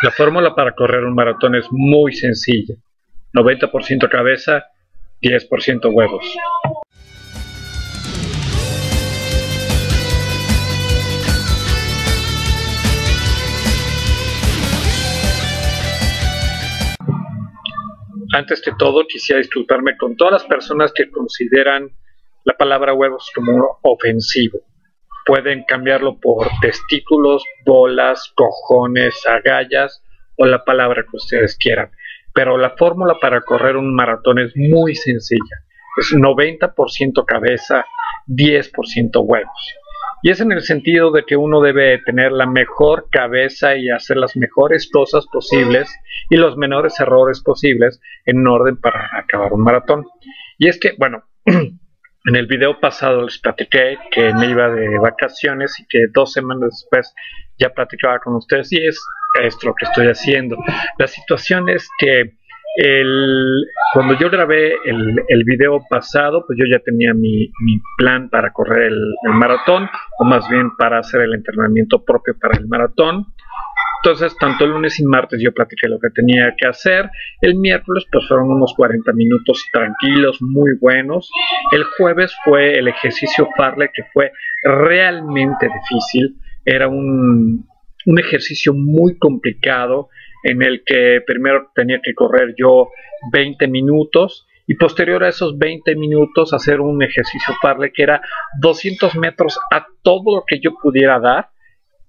La fórmula para correr un maratón es muy sencilla. 90% cabeza, 10% huevos. Antes de todo, quisiera disculparme con todas las personas que consideran la palabra huevos como ofensivo. Pueden cambiarlo por testículos, bolas, cojones, agallas o la palabra que ustedes quieran. Pero la fórmula para correr un maratón es muy sencilla. Es 90% cabeza, 10% huevos. Y es en el sentido de que uno debe tener la mejor cabeza y hacer las mejores cosas posibles y los menores errores posibles en orden para acabar un maratón. Y es que, bueno, en el video pasado les platiqué que me iba de vacaciones y que 2 semanas después ya platicaba con ustedes, y es esto lo que estoy haciendo. La situación es que cuando yo grabé el video pasado, pues yo ya tenía mi plan para correr el maratón, o más bien para hacer el entrenamiento propio para el maratón. Entonces, tanto el lunes y martes yo platiqué lo que tenía que hacer. El miércoles pues fueron unos 40 minutos tranquilos, muy buenos. El jueves fue el ejercicio Farlek, que fue realmente difícil. Era un ejercicio muy complicado, en el que primero tenía que correr yo 20 minutos y posterior a esos 20 minutos hacer un ejercicio Farlek que era 200 metros a todo lo que yo pudiera dar,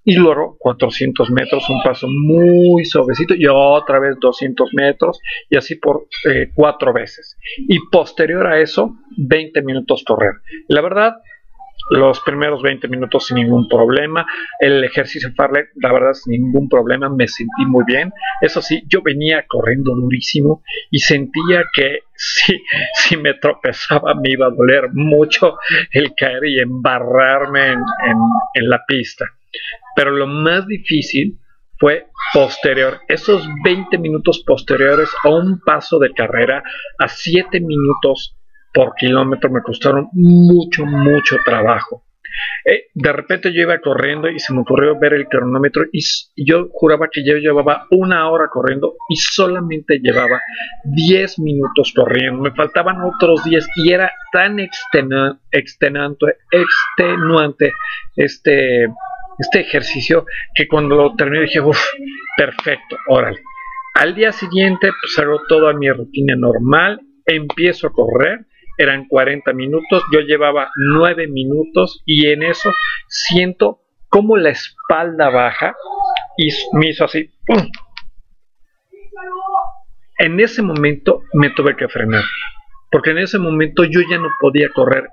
y luego 400 metros, un paso muy suavecito, y otra vez 200 metros, y así por 4 veces. Y posterior a eso, 20 minutos correr. La verdad, los primeros 20 minutos sin ningún problema. El ejercicio Farlek, la verdad, sin ningún problema, me sentí muy bien. Eso sí, yo venía corriendo durísimo y sentía que si me tropezaba me iba a doler mucho el caer y embarrarme en la pista. Pero lo más difícil fue posterior, esos 20 minutos posteriores a un paso de carrera a 7 minutos por kilómetro me costaron mucho trabajo. De repente yo iba corriendo y se me ocurrió ver el cronómetro y yo juraba que yo llevaba 1 hora corriendo y solamente llevaba 10 minutos corriendo. Me faltaban otros 10 y era tan extenuante este ejercicio que cuando lo terminé dije, uff, perfecto, órale. Al día siguiente pues hago toda mi rutina normal, empiezo a correr. Eran 40 minutos, yo llevaba 9 minutos y en eso siento como la espalda baja y me hizo así, ¡pum! En ese momento me tuve que frenar, porque en ese momento yo ya no podía correr.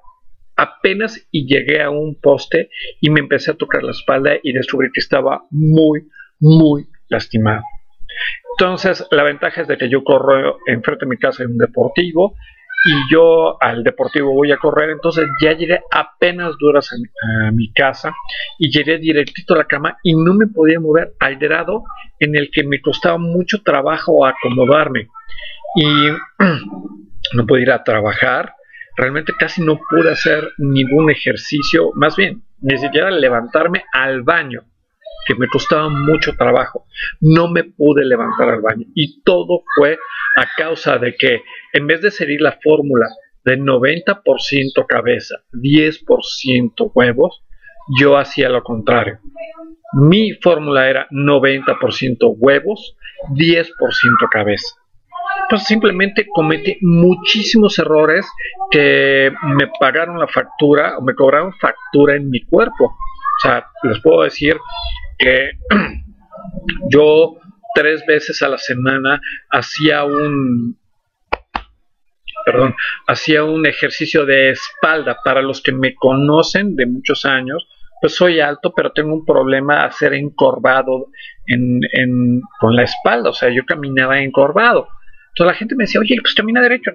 Apenas y llegué a un poste y me empecé a tocar la espalda y descubrí que estaba muy lastimado. Entonces la ventaja es de que yo corro enfrente de mi casa en un deportivo, y yo al deportivo voy a correr. Entonces ya llegué apenas duras a mi casa y llegué directito a la cama y no me podía mover, al grado en el que me costaba mucho trabajo acomodarme y no pude ir a trabajar. Realmente casi no pude hacer ningún ejercicio, más bien ni siquiera levantarme al baño, que me costaba mucho trabajo. No me pude levantar al baño y todo fue a causa de que en vez de seguir la fórmula de 90% cabeza, 10% huevos, yo hacía lo contrario. Mi fórmula era 90% huevos, 10% cabeza. Pues simplemente cometí muchísimos errores que me pagaron la factura, o me cobraron factura en mi cuerpo. O sea, les puedo decir que yo 3 veces a la semana hacía un ejercicio de espalda. Para los que me conocen de muchos años, pues soy alto, pero tengo un problema a ser encorvado con la espalda. O sea, yo caminaba encorvado. Entonces la gente me decía, oye, pues camina derecho.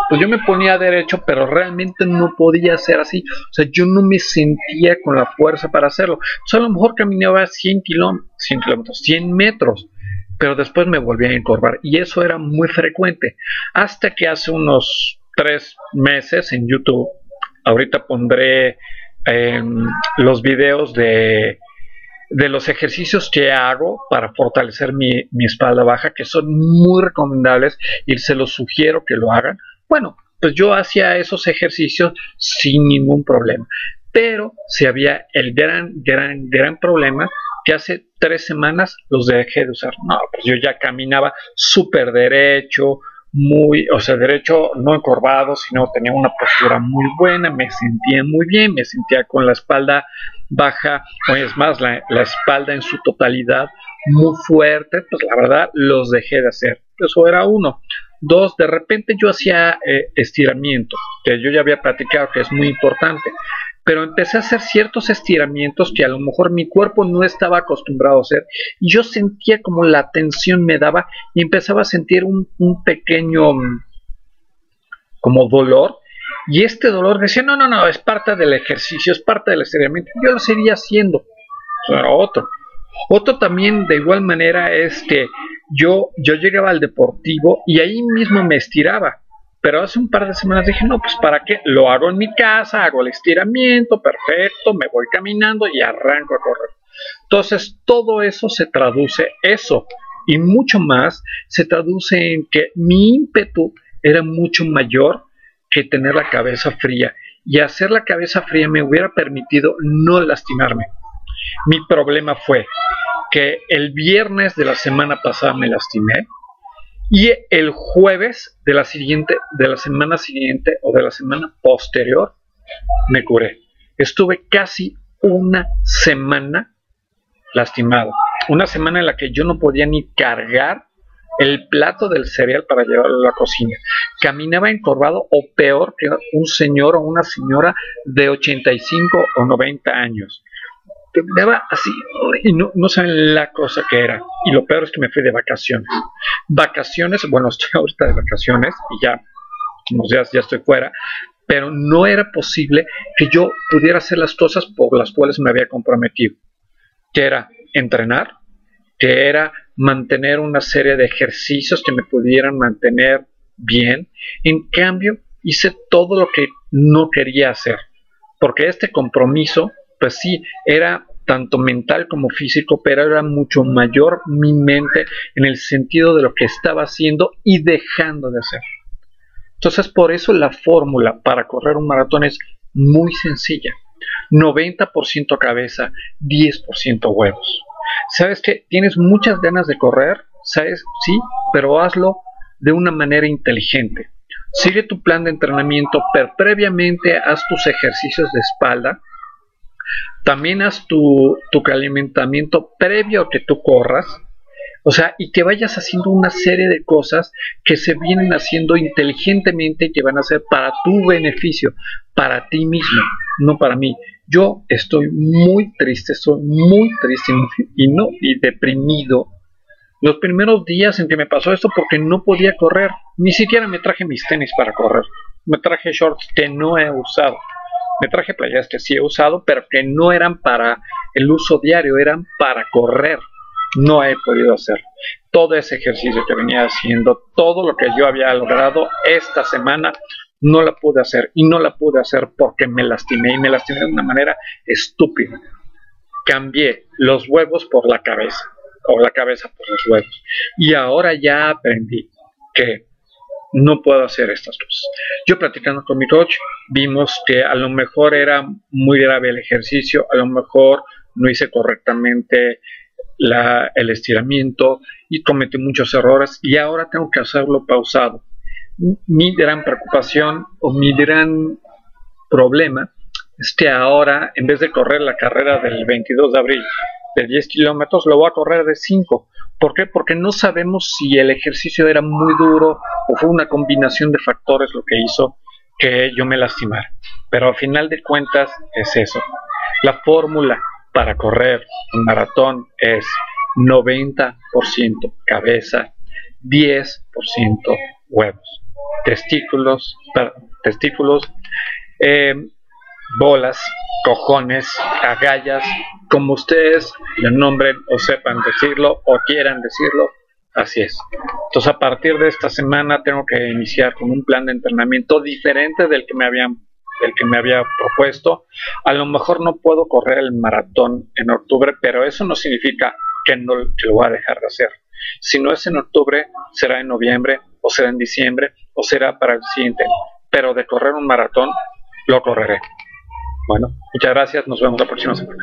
Pues yo me ponía derecho, pero realmente no podía ser así. O sea, yo no me sentía con la fuerza para hacerlo. Entonces a lo mejor caminaba 100 kilómetros, 100 metros, pero después me volvía a encorvar. Y eso era muy frecuente. Hasta que hace unos 3 meses en YouTube, ahorita pondré los videos de de los ejercicios que hago para fortalecer mi espalda baja, que son muy recomendables y se los sugiero que lo hagan, bueno, pues yo hacía esos ejercicios sin ningún problema. Pero si había el gran problema que hace 3 semanas los dejé de usar. No, pues yo ya caminaba súper derecho, derecho no encorvado, sino tenía una postura muy buena, me sentía muy bien, me sentía con la espalda baja, o es más, la espalda en su totalidad muy fuerte. Pues la verdad los dejé de hacer. Eso era uno. Dos, de repente yo hacía estiramiento, que yo ya había platicado que es muy importante, pero empecé a hacer ciertos estiramientos que a lo mejor mi cuerpo no estaba acostumbrado a hacer, y yo sentía como la tensión me daba y empezaba a sentir un pequeño como dolor, y este dolor decía, no, es parte del ejercicio, es parte del estiramiento. Yo lo seguía haciendo. Eso era otro también, de igual manera, es que yo llegaba al deportivo y ahí mismo me estiraba. Pero hace un par de semanas dije, no, pues ¿para qué? Lo hago en mi casa, hago el estiramiento, perfecto, me voy caminando y arranco a correr. Entonces, todo eso se traduce, eso y mucho más, se traduce en que mi ímpetu era mucho mayor que tener la cabeza fría. Y hacer la cabeza fría me hubiera permitido no lastimarme. Mi problema fue que el viernes de la semana pasada me lastimé y el jueves de la semana siguiente o de la semana posterior me curé. Estuve casi una semana lastimado. Una semana en la que yo no podía ni cargar el plato del cereal para llevarlo a la cocina. Caminaba encorvado o peor que un señor o una señora de 85 o 90 años. Terminaba así y no saben la cosa que era. Y lo peor es que me fui de vacaciones. Bueno, estoy ahorita de vacaciones y ya unos días ya estoy fuera, pero no era posible que yo pudiera hacer las cosas por las cuales me había comprometido, que era entrenar, que era mantener una serie de ejercicios que me pudieran mantener bien. En cambio, hice todo lo que no quería hacer, porque este compromiso, pues sí, era tanto mental como físico, pero era mucho mayor mi mente en el sentido de lo que estaba haciendo y dejando de hacer. Entonces, por eso la fórmula para correr un maratón es muy sencilla. 90% cabeza, 10% huevos. ¿Sabes qué? Tienes muchas ganas de correr, ¿sabes? Sí, pero hazlo de una manera inteligente. Sigue tu plan de entrenamiento, pero previamente haz tus ejercicios de espalda. También haz tu calentamiento previo a que tú corras. O sea, y que vayas haciendo una serie de cosas que se vienen haciendo inteligentemente y que van a ser para tu beneficio, para ti mismo, no para mí. Yo estoy muy triste y deprimido los primeros días en que me pasó esto, porque no podía correr. Ni siquiera me traje mis tenis para correr. Me traje shorts que no he usado. Me traje playeras que sí he usado, pero que no eran para el uso diario, eran para correr. No he podido hacer todo ese ejercicio que venía haciendo, todo lo que yo había logrado esta semana, no la pude hacer, y no la pude hacer porque me lastimé, y me lastimé de una manera estúpida. Cambié los huevos por la cabeza, o la cabeza por los huevos, y ahora ya aprendí que no puedo hacer estas cosas. Yo, platicando con mi coach, vimos que a lo mejor era muy grave el ejercicio, a lo mejor no hice correctamente el estiramiento y cometí muchos errores, y ahora tengo que hacerlo pausado. Mi gran preocupación o mi gran problema es que ahora, en vez de correr la carrera del 22 de abril de 10 kilómetros, lo voy a correr de 5. ¿Por qué? Porque no sabemos si el ejercicio era muy duro o fue una combinación de factores lo que hizo que yo me lastimara. Pero al final de cuentas es eso. La fórmula para correr un maratón es 90% cabeza, 10% huevos, testículos, bolas, cojones, agallas, como ustedes le nombren o sepan decirlo o quieran decirlo, así es. Entonces, a partir de esta semana tengo que iniciar con un plan de entrenamiento diferente del que me habían el que me había propuesto. A lo mejor no puedo correr el maratón en octubre, pero eso no significa que lo voy a dejar de hacer. Si no es en octubre, será en noviembre, o será en diciembre, o será para el siguiente. Pero de correr un maratón, lo correré. Bueno, muchas gracias. Nos vemos la próxima semana.